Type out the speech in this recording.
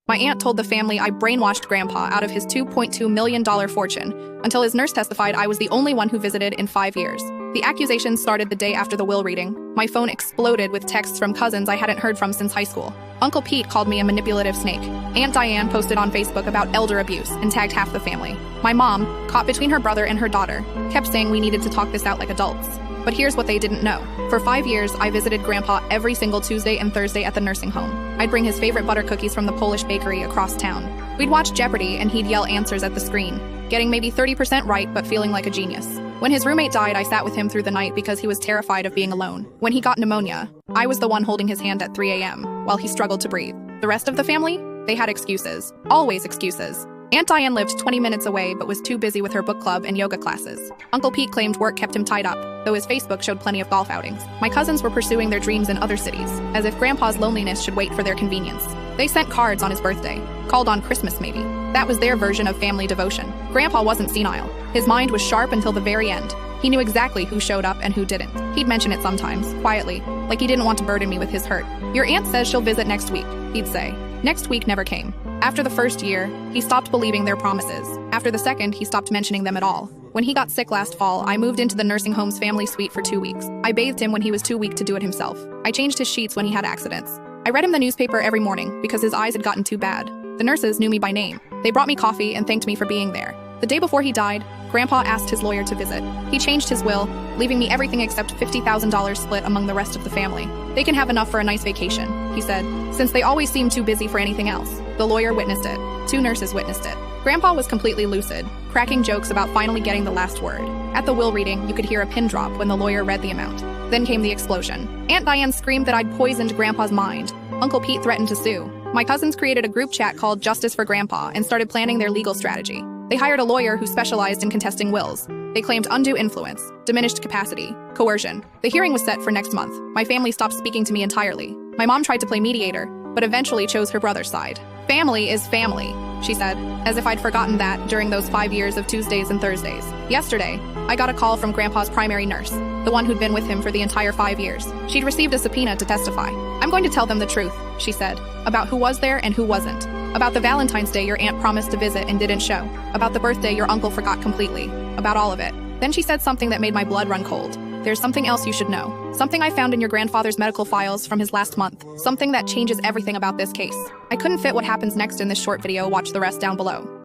My aunt told the family I brainwashed Grandpa out of his $2.2 million fortune, until his nurse testified I was the only one who visited in 5 years. The accusations started the day after the will reading. My phone exploded with texts from cousins I hadn't heard from since high school. Uncle Pete called me a manipulative snake. Aunt Diane posted on Facebook about elder abuse and tagged half the family. My mom, caught between her brother and her daughter, kept saying we needed to talk this out like adults. But here's what they didn't know. For 5 years, I visited Grandpa every single Tuesday and Thursday at the nursing home. I'd bring his favorite butter cookies from the Polish bakery across town. We'd watch Jeopardy and he'd yell answers at the screen, getting maybe 30% right but feeling like a genius. When his roommate died, I sat with him through the night because he was terrified of being alone. When he got pneumonia, I was the one holding his hand at 3 a.m. while he struggled to breathe. The rest of the family? They had excuses. Always excuses. Aunt Diane lived 20 minutes away but was too busy with her book club and yoga classes. Uncle Pete claimed work kept him tied up, though his Facebook showed plenty of golf outings. My cousins were pursuing their dreams in other cities, as if Grandpa's loneliness should wait for their convenience. They sent cards on his birthday, called on Christmas maybe. That was their version of family devotion. Grandpa wasn't senile. His mind was sharp until the very end. He knew exactly who showed up and who didn't. He'd mention it sometimes, quietly, like he didn't want to burden me with his hurt. "Your aunt says she'll visit next week," he'd say. Next week never came. After the first year, he stopped believing their promises. After the second, he stopped mentioning them at all. When he got sick last fall, I moved into the nursing home's family suite for 2 weeks. I bathed him when he was too weak to do it himself. I changed his sheets when he had accidents. I read him the newspaper every morning because his eyes had gotten too bad. The nurses knew me by name. They brought me coffee and thanked me for being there. The day before he died, Grandpa asked his lawyer to visit. He changed his will, leaving me everything except $50,000 split among the rest of the family. "They can have enough for a nice vacation," he said, since they always seemed too busy for anything else. The lawyer witnessed it. 2 nurses witnessed it. Grandpa was completely lucid, cracking jokes about finally getting the last word. At the will reading, you could hear a pin drop when the lawyer read the amount. Then came the explosion. Aunt Diane screamed that I'd poisoned Grandpa's mind. Uncle Pete threatened to sue. My cousins created a group chat called Justice for Grandpa and started planning their legal strategy. They hired a lawyer who specialized in contesting wills. They claimed undue influence, diminished capacity, coercion. The hearing was set for next month. My family stopped speaking to me entirely. My mom tried to play mediator, but eventually chose her brother's side. "Family is family," she said, as if I'd forgotten that during those 5 years of Tuesdays and Thursdays. Yesterday, I got a call from Grandpa's primary nurse, the one who'd been with him for the entire 5 years. She'd received a subpoena to testify. "I'm going to tell them the truth," she said, "about who was there and who wasn't. About the Valentine's Day your aunt promised to visit and didn't show. About the birthday your uncle forgot completely. About all of it." Then she said something that made my blood run cold. "There's something else you should know. Something I found in your grandfather's medical files from his last month. Something that changes everything about this case." I couldn't fit what happens next in this short video. Watch the rest down below.